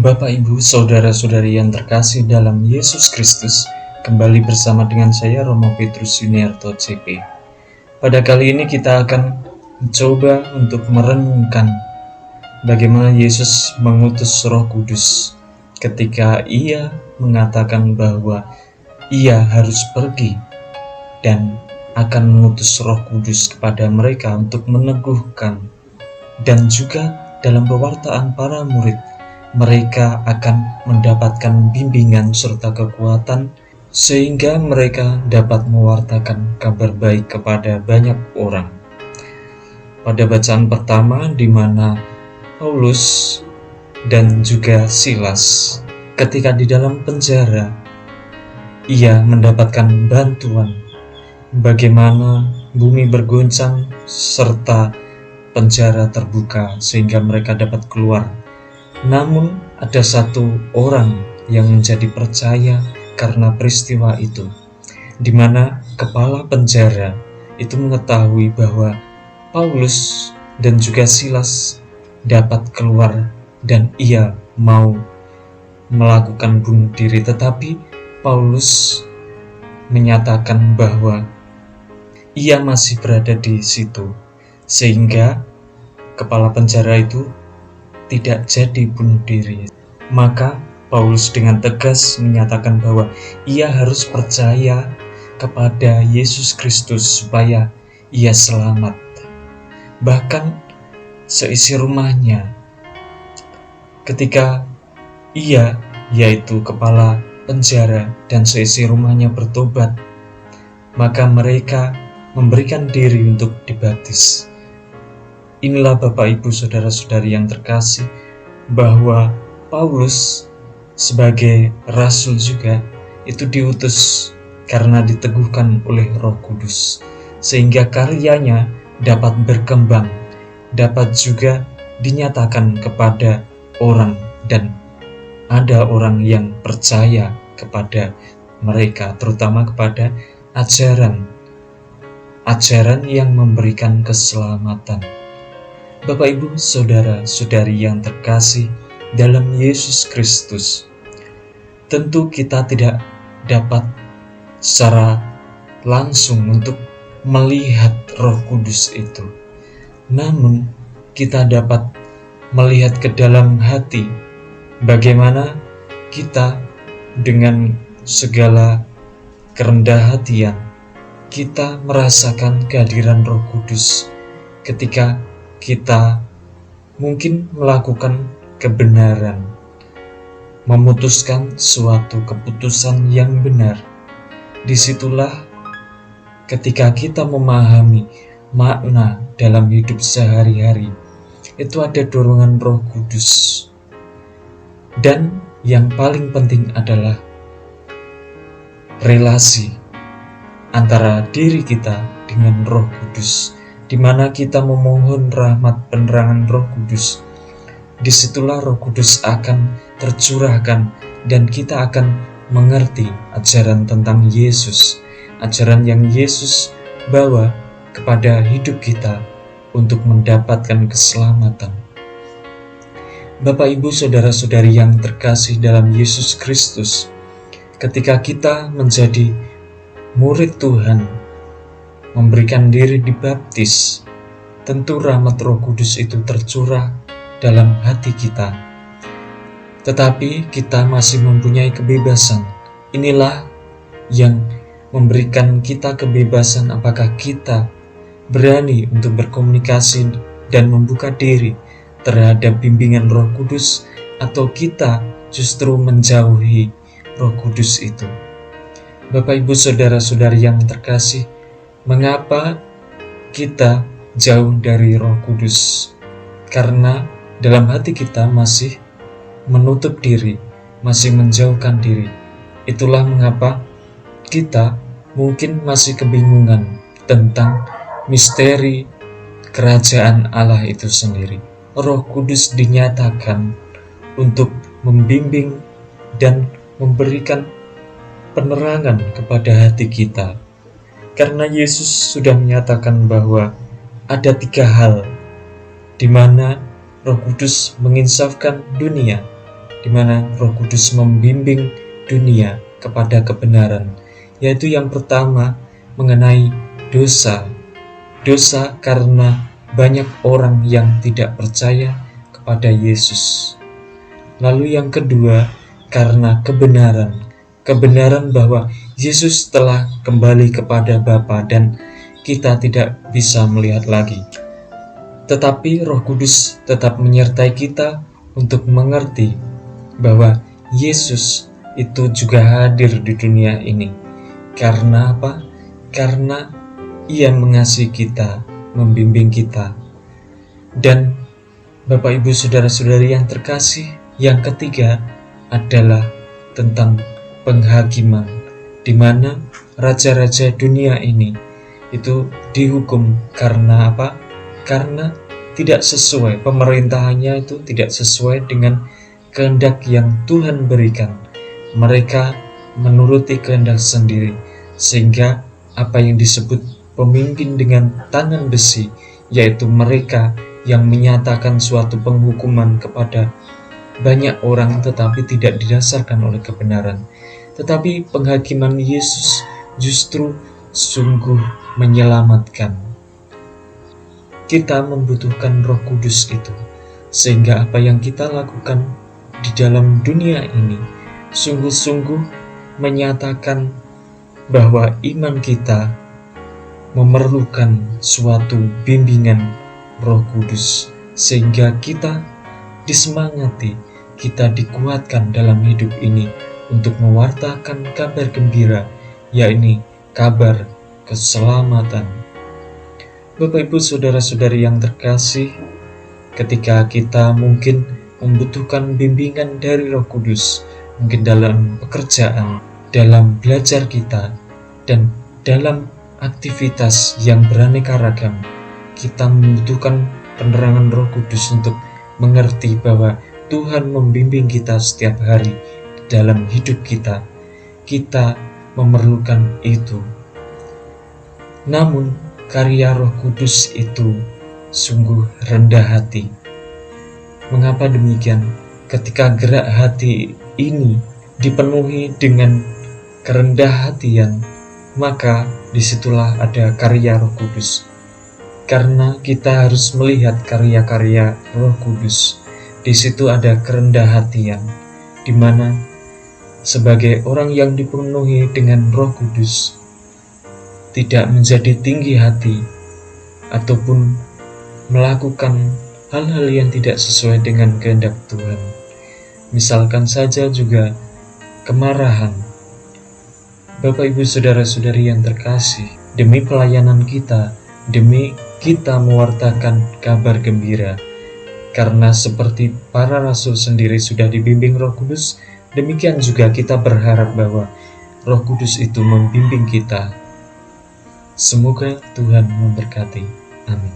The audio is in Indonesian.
Bapak, Ibu, Saudara-saudari yang terkasih dalam Yesus Kristus, kembali bersama dengan saya Romo Petrus Yuniarto CP. Pada kali ini kita akan mencoba untuk merenungkan bagaimana Yesus mengutus Roh Kudus ketika Ia mengatakan bahwa Ia harus pergi dan akan mengutus Roh Kudus kepada mereka untuk meneguhkan, dan juga dalam pewartaan para murid mereka akan mendapatkan bimbingan serta kekuatan sehingga mereka dapat mewartakan kabar baik kepada banyak orang. Pada bacaan pertama, di mana Paulus dan juga Silas ketika di dalam penjara, ia mendapatkan bantuan bagaimana bumi bergoncang serta penjara terbuka sehingga mereka dapat keluar. Namun ada satu orang yang menjadi percaya karena peristiwa itu, di mana kepala penjara itu mengetahui bahwa Paulus dan juga Silas dapat keluar dan ia mau melakukan bunuh diri, tetapi Paulus menyatakan bahwa ia masih berada di situ, sehingga kepala penjara itu tidak jadi bunuh diri. Maka Paulus dengan tegas menyatakan bahwa ia harus percaya kepada Yesus Kristus supaya ia selamat. Bahkan seisi rumahnya, ketika ia, yaitu kepala penjara dan seisi rumahnya bertobat, maka mereka memberikan diri untuk dibaptis. Inilah Bapak, Ibu, Saudara-saudari yang terkasih, bahwa Paulus sebagai rasul juga itu diutus karena diteguhkan oleh Roh Kudus, sehingga karyanya dapat berkembang, dapat juga dinyatakan kepada orang, dan ada orang yang percaya kepada mereka, terutama kepada ajaran yang memberikan keselamatan. Bapak, Ibu, Saudara-saudari yang terkasih dalam Yesus Kristus, tentu kita tidak dapat secara langsung untuk melihat Roh Kudus itu. Namun kita dapat melihat ke dalam hati bagaimana kita dengan segala kerendah hatian kita merasakan kehadiran Roh Kudus ketika kita mungkin melakukan kebenaran, memutuskan suatu keputusan yang benar. Disitulah ketika kita memahami makna dalam hidup sehari-hari, itu ada dorongan Roh Kudus. Dan yang paling penting adalah relasi antara diri kita dengan Roh Kudus, di mana kita memohon rahmat penerangan Roh Kudus. Disitulah Roh Kudus akan tercurahkan dan kita akan mengerti ajaran tentang Yesus, ajaran yang Yesus bawa kepada hidup kita untuk mendapatkan keselamatan. Bapak, Ibu, Saudara-saudari yang terkasih dalam Yesus Kristus, ketika kita menjadi murid Tuhan, memberikan diri dibaptis, tentu rahmat Roh Kudus itu tercurah dalam hati kita. Tetapi kita masih mempunyai kebebasan. Inilah yang memberikan kita kebebasan, apakah kita berani untuk berkomunikasi dan membuka diri terhadap bimbingan Roh Kudus, atau kita justru menjauhi Roh Kudus itu. Bapak, Ibu, Saudara-saudari yang terkasih, mengapa kita jauh dari Roh Kudus? Karena dalam hati kita masih menutup diri, masih menjauhkan diri. Itulah mengapa kita mungkin masih kebingungan tentang misteri kerajaan Allah itu sendiri. Roh Kudus dinyatakan untuk membimbing dan memberikan penerangan kepada hati kita. Karena Yesus sudah menyatakan bahwa ada 3 hal di mana Roh Kudus menginsafkan dunia, di mana Roh Kudus membimbing dunia kepada kebenaran, yaitu yang pertama mengenai dosa. Dosa karena banyak orang yang tidak percaya kepada Yesus. Lalu yang kedua, karena kebenaran. Kebenaran bahwa Yesus telah kembali kepada Bapa dan kita tidak bisa melihat lagi. Tetapi Roh Kudus tetap menyertai kita untuk mengerti bahwa Yesus itu juga hadir di dunia ini. Karena apa? Karena Ia mengasihi kita, membimbing kita. Dan Bapak Ibu Saudara-saudari yang terkasih, yang ketiga adalah tentang penghakiman, di mana raja-raja dunia ini itu dihukum karena apa? Karena tidak sesuai, pemerintahannya itu tidak sesuai dengan kehendak yang Tuhan berikan. Mereka menuruti kehendak sendiri, sehingga apa yang disebut pemimpin dengan tangan besi, yaitu mereka yang menyatakan suatu penghukuman kepada banyak orang tetapi tidak didasarkan oleh kebenaran. Tetapi penghakiman Yesus justru sungguh menyelamatkan. Kita membutuhkan Roh Kudus itu, sehingga apa yang kita lakukan di dalam dunia ini sungguh-sungguh menyatakan bahwa iman kita memerlukan suatu bimbingan Roh Kudus, sehingga kita disemangati, kita dikuatkan dalam hidup ini untuk mewartakan kabar gembira, yakni kabar keselamatan. Bapak Ibu Saudara-saudari yang terkasih, ketika kita mungkin membutuhkan bimbingan dari Roh Kudus, mungkin dalam pekerjaan, dalam belajar kita, dan dalam aktivitas yang beraneka ragam, kita membutuhkan penerangan Roh Kudus untuk mengerti bahwa Tuhan membimbing kita setiap hari dalam hidup kita. Kita memerlukan itu. Namun, karya Roh Kudus itu sungguh rendah hati. Mengapa demikian? Ketika gerak hati ini dipenuhi dengan kerendah hatian, maka disitulah ada karya Roh Kudus. Karena kita harus melihat karya-karya Roh Kudus. Di situ ada kerendah hatian, di mana sebagai orang yang dipenuhi dengan Roh Kudus tidak menjadi tinggi hati ataupun melakukan hal-hal yang tidak sesuai dengan kehendak Tuhan. Misalkan saja juga kemarahan. Bapak Ibu Saudara-saudari yang terkasih, demi pelayanan kita, demi kita mewartakan kabar gembira, karena seperti para rasul sendiri sudah dibimbing Roh Kudus, demikian juga kita berharap bahwa Roh Kudus itu membimbing kita. Semoga Tuhan memberkati. Amin.